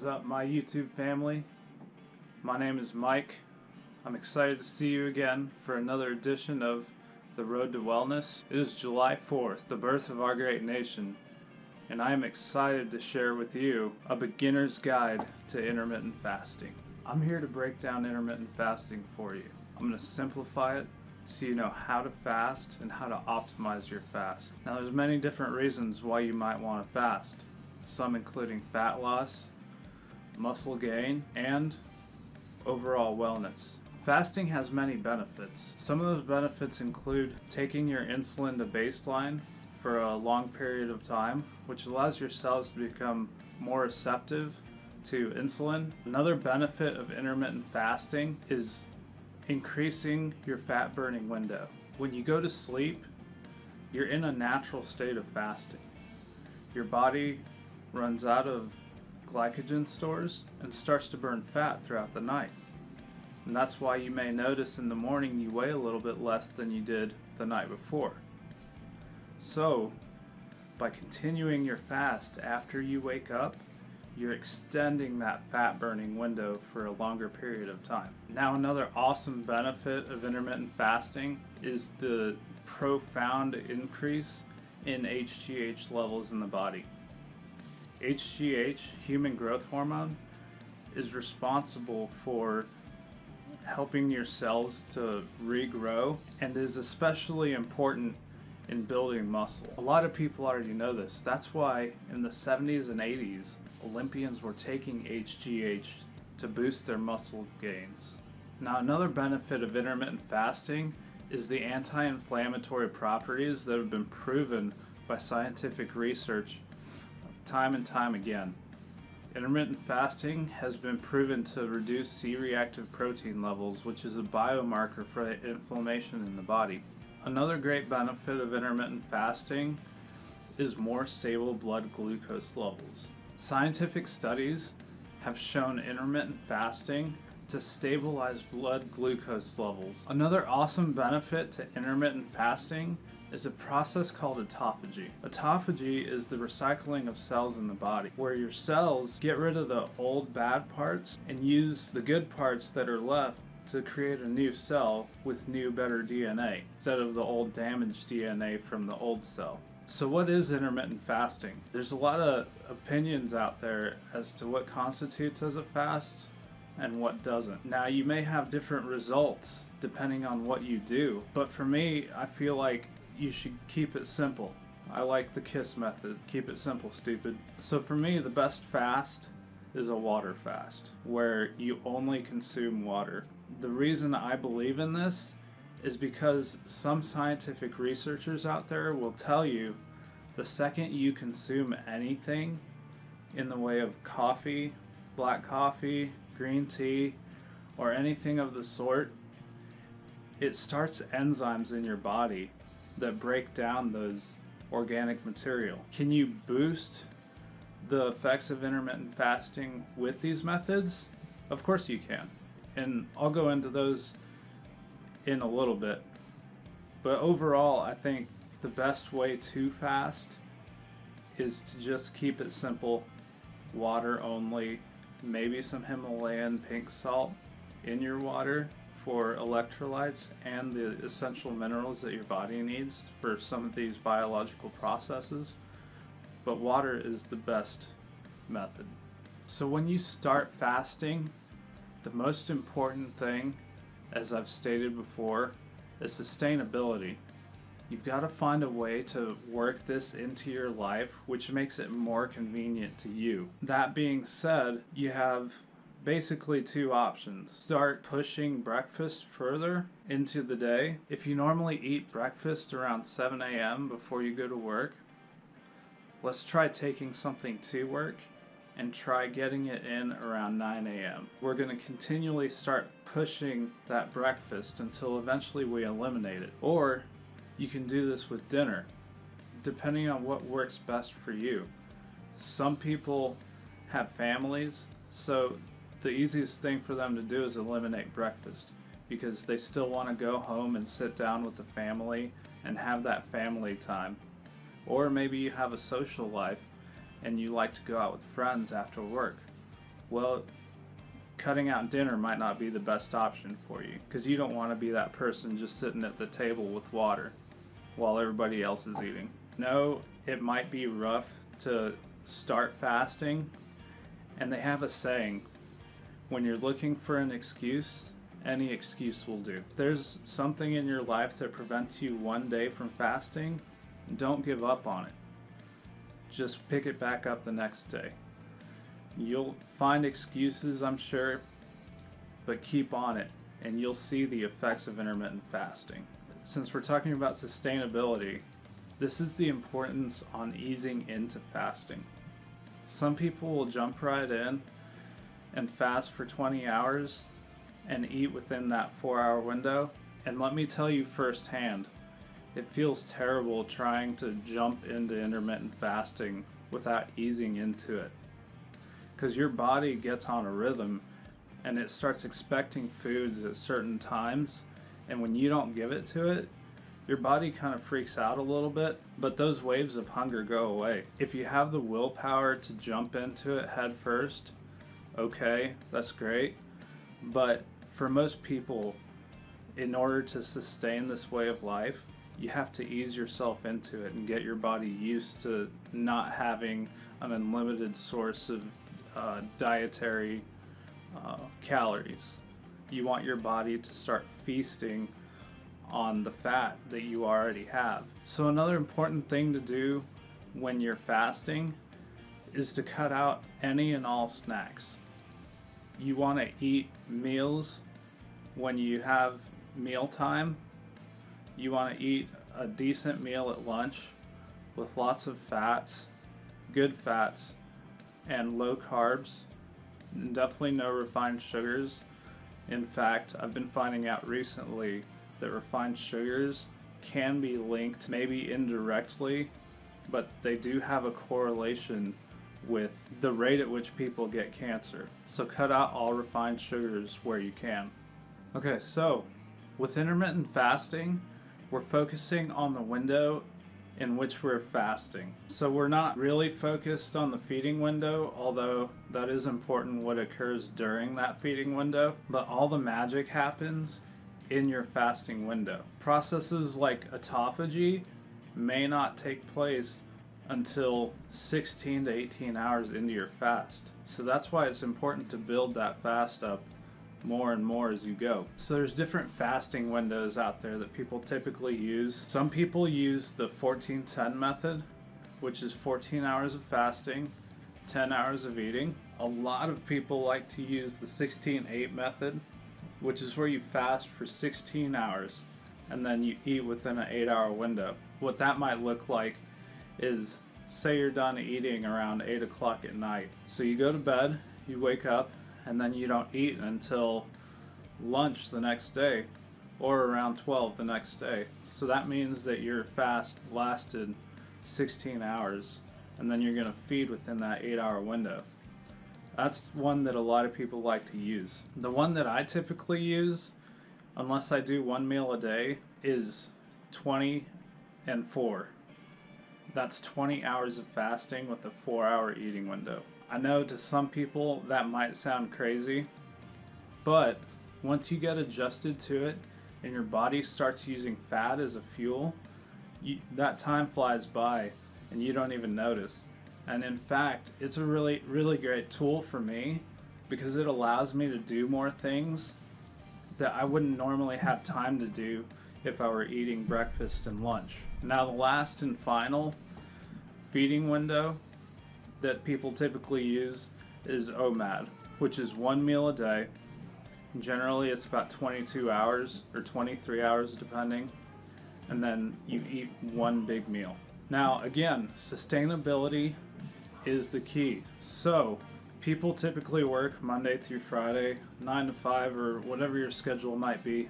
is up, my YouTube family? My name is Mike. I'm excited to see you again for another edition of The Road to Wellness. It is July 4th, the birth of our great nation, and I am excited to share with you a beginner's guide to intermittent fasting. I'm here to break down intermittent fasting for you. I'm going to simplify it so you know how to fast and how to optimize your fast. Now, there's many different reasons why you might want to fast, some including fat loss, muscle gain, and overall wellness. Fasting has many benefits. Some of those benefits include taking your insulin to baseline for a long period of time, which allows your cells to become more receptive to insulin. Another benefit of intermittent fasting is increasing your fat burning window. When you go to sleep, you're in a natural state of fasting. Your body runs out of glycogen stores and starts to burn fat throughout the night. And that's why you may notice in the morning you weigh a little bit less than you did the night before. So, by continuing your fast after you wake up, you're extending that fat burning window for a longer period of time. Now, another awesome benefit of intermittent fasting is the profound increase in HGH levels in the body. HGH, human growth hormone, is responsible for helping your cells to regrow and is especially important in building muscle. A lot of people already know this. That's why in the 70s and 80s, Olympians were taking HGH to boost their muscle gains. Now, another benefit of intermittent fasting is the anti-inflammatory properties that have been proven by scientific research time and time again. Intermittent fasting has been proven to reduce c-reactive protein levels, which is a biomarker for inflammation in the body. Another great benefit of intermittent fasting is more stable blood glucose levels. Scientific studies have shown intermittent fasting to stabilize blood glucose levels. Another awesome benefit to intermittent fasting is a process called autophagy. Autophagy is the recycling of cells in the body, where your cells get rid of the old bad parts and use the good parts that are left to create a new cell with new, better DNA, instead of the old damaged DNA from the old cell. So what is intermittent fasting? There's a lot of opinions out there as to what constitutes as a fast and what doesn't. Now, you may have different results depending on what you do, but for me, I feel like you should keep it simple. I like the KISS method. Keep it simple, stupid. So for me, the best fast is a water fast, where you only consume water. The reason I believe in this is because some scientific researchers out there will tell you the second you consume anything in the way of coffee, black coffee, green tea, or anything of the sort, it starts enzymes in your body that break down those organic material. Can you boost the effects of intermittent fasting with these methods? Of course you can. And I'll go into those in a little bit. But overall, I think the best way to fast is to just keep it simple, water only, maybe some Himalayan pink salt in your water for electrolytes and the essential minerals that your body needs for some of these biological processes. But water is the best method. So when you start fasting, the most important thing, as I've stated before, is sustainability. You've got to find a way to work this into your life, which makes it more convenient to you. That being said, you have basically two options. Start pushing breakfast further into the day. If you normally eat breakfast around 7 a.m. before you go to work, let's try taking something to work and try getting it in around 9 a.m. We're going to continually start pushing that breakfast until eventually we eliminate it. Or you can do this with dinner, depending on what works best for you. Some people have families, so the easiest thing for them to do is eliminate breakfast, because they still want to go home and sit down with the family and have that family time. Or maybe you have a social life and you like to go out with friends after work. Well, cutting out dinner might not be the best option for you, because you don't want to be that person just sitting at the table with water while everybody else is eating. No, it might be rough to start fasting, and they have a saying, when you're looking for an excuse, any excuse will do. If there's something in your life that prevents you one day from fasting, don't give up on it. Just pick it back up the next day. You'll find excuses, I'm sure, but keep on it, and you'll see the effects of intermittent fasting. Since we're talking about sustainability, this is the importance on easing into fasting. Some people will jump right in and fast for 20 hours and eat within that 4-hour window, and let me tell you firsthand, it feels terrible trying to jump into intermittent fasting without easing into it. Because your body gets on a rhythm and it starts expecting foods at certain times, and when you don't give it to it, your body kind of freaks out a little bit, but those waves of hunger go away. If you have the willpower to jump into it head first, okay, that's great, but for most people, in order to sustain this way of life, you have to ease yourself into it and get your body used to not having an unlimited source of dietary calories. You want your body to start feasting on the fat that you already have. So another important thing to do when you're fasting is to cut out any and all snacks. You want to eat meals when you have mealtime. You want to eat a decent meal at lunch with lots of fats, good fats, and low carbs, and definitely no refined sugars. In fact, I've been finding out recently that refined sugars can be linked, maybe indirectly, but they do have a correlation with the rate at which people get cancer. So cut out all refined sugars where you can. Okay, so with intermittent fasting, we're focusing on the window in which we're fasting. So we're not really focused on the feeding window, although that is important what occurs during that feeding window, but all the magic happens in your fasting window. Processes like autophagy may not take place until 16 to 18 hours into your fast. So that's why it's important to build that fast up more and more as you go. So there's different fasting windows out there that people typically use. Some people use the 14-10 method, which is 14 hours of fasting, 10 hours of eating. A lot of people like to use the 16-8 method, which is where you fast for 16 hours and then you eat within an 8-hour window. What that might look like is, say you're done eating around 8 o'clock at night. So you go to bed, you wake up, and then you don't eat until lunch the next day or around 12 the next day. So that means that your fast lasted 16 hours, and then you're going to feed within that 8-hour window. That's one that a lot of people like to use. The one that I typically use, unless I do one meal a day, is 20 and 4. That's 20 hours of fasting with a 4-hour eating window. I know to some people that might sound crazy, but once you get adjusted to it and your body starts using fat as a fuel, that time flies by and you don't even notice. And in fact, it's a really, really great tool for me because it allows me to do more things that I wouldn't normally have time to do if I were eating breakfast and lunch. Now, the last and final feeding window that people typically use is OMAD, which is one meal a day. Generally, it's about 22 hours or 23 hours depending, and then you eat one big meal. Now, again, sustainability is the key. So, people typically work Monday through Friday, 9 to 5 or whatever your schedule might be,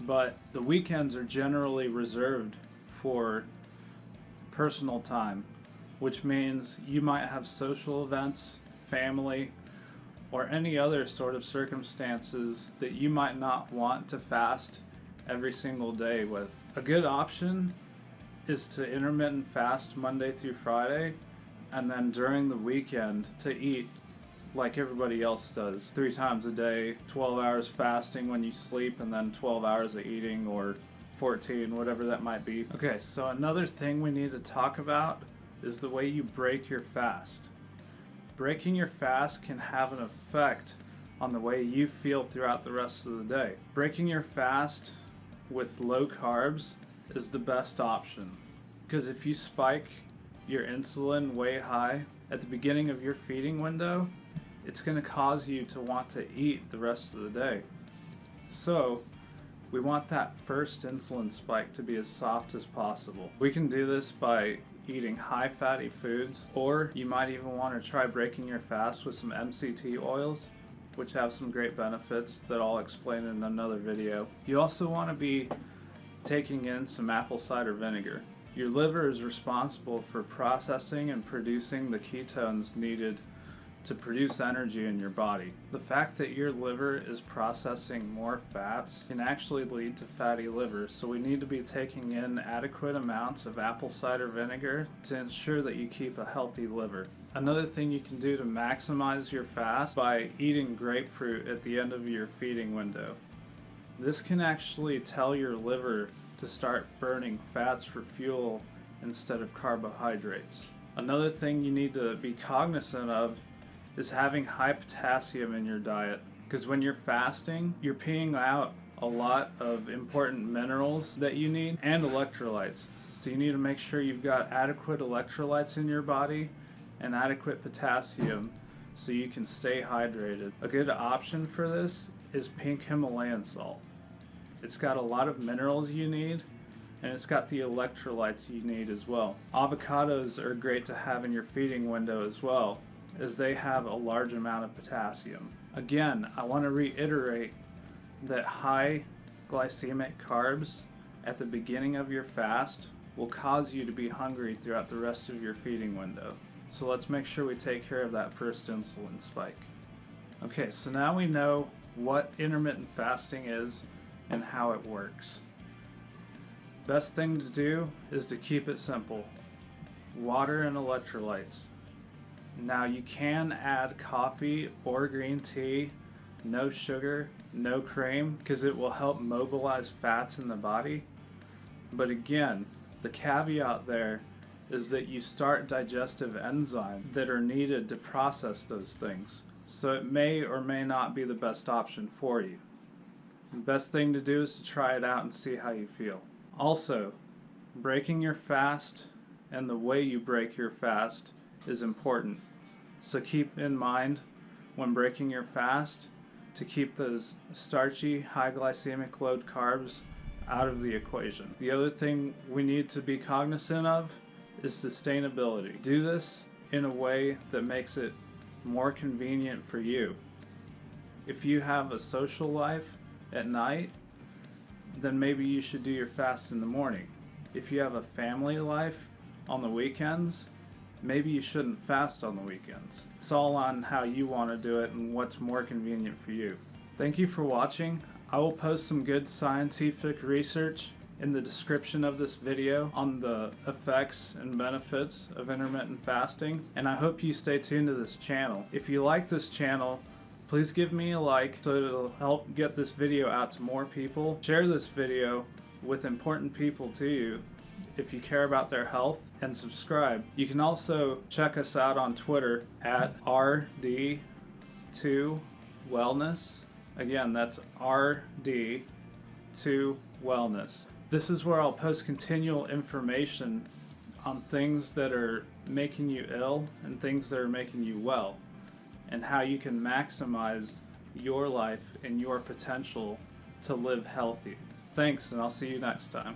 but the weekends are generally reserved for personal time, which means you might have social events, family, or any other sort of circumstances that you might not want to fast every single day with. A good option is to intermittent fast Monday through Friday, and then during the weekend to eat like everybody else does. 3 times a day, 12 hours fasting when you sleep, and then 12 hours of eating, or 14, whatever that might be. Okay, so another thing we need to talk about is the way you break your fast. Breaking your fast can have an effect on the way you feel throughout the rest of the day. Breaking your fast with low carbs is the best option, because if you spike your insulin way high at the beginning of your feeding window, it's going to cause you to want to eat the rest of the day. So we want that first insulin spike to be as soft as possible. We can do this by eating high fatty foods, or you might even want to try breaking your fast with some MCT oils, which have some great benefits that I'll explain in another video. You also want to be taking in some apple cider vinegar. Your liver is responsible for processing and producing the ketones needed to produce energy in your body. The fact that your liver is processing more fats can actually lead to fatty liver, so we need to be taking in adequate amounts of apple cider vinegar to ensure that you keep a healthy liver. Another thing you can do to maximize your fast by eating grapefruit at the end of your feeding window. This can actually tell your liver to start burning fats for fuel instead of carbohydrates. Another thing you need to be cognizant of is having high potassium in your diet, because when you're fasting, you're peeing out a lot of important minerals that you need and electrolytes. So you need to make sure you've got adequate electrolytes in your body and adequate potassium so you can stay hydrated. A good option for this is pink Himalayan salt. It's got a lot of minerals you need, and it's got the electrolytes you need as well. Avocados are great to have in your feeding window as well, as they have a large amount of potassium. Again, I want to reiterate that high glycemic carbs at the beginning of your fast will cause you to be hungry throughout the rest of your feeding window. So let's make sure we take care of that first insulin spike. Okay, so now we know what intermittent fasting is and how it works. Best thing to do is to keep it simple. Water and electrolytes. Now you can add coffee or green tea, no sugar, no cream, because it will help mobilize fats in the body. But again, the caveat there is that you start digestive enzymes that are needed to process those things. So it may or may not be the best option for you. The best thing to do is to try it out and see how you feel. Also, breaking your fast and the way you break your fast is important. So keep in mind when breaking your fast to keep those starchy, high glycemic load carbs out of the equation. The other thing we need to be cognizant of is sustainability. Do this in a way that makes it more convenient for you. If you have a social life at night, then maybe you should do your fast in the morning. If you have a family life on the weekends, maybe you shouldn't fast on the weekends. It's all on how you want to do it and what's more convenient for you. Thank you for watching. I will post some good scientific research in the description of this video on the effects and benefits of intermittent fasting, and I hope you stay tuned to this channel. If you like this channel, please give me a like so it'll help get this video out to more people. Share this video with important people to you if you care about their health, and subscribe. You can also check us out on Twitter at RD2Wellness. Again, that's RD2Wellness. This is where I'll post continual information on things that are making you ill and things that are making you well, and how you can maximize your life and your potential to live healthy. Thanks, and I'll see you next time.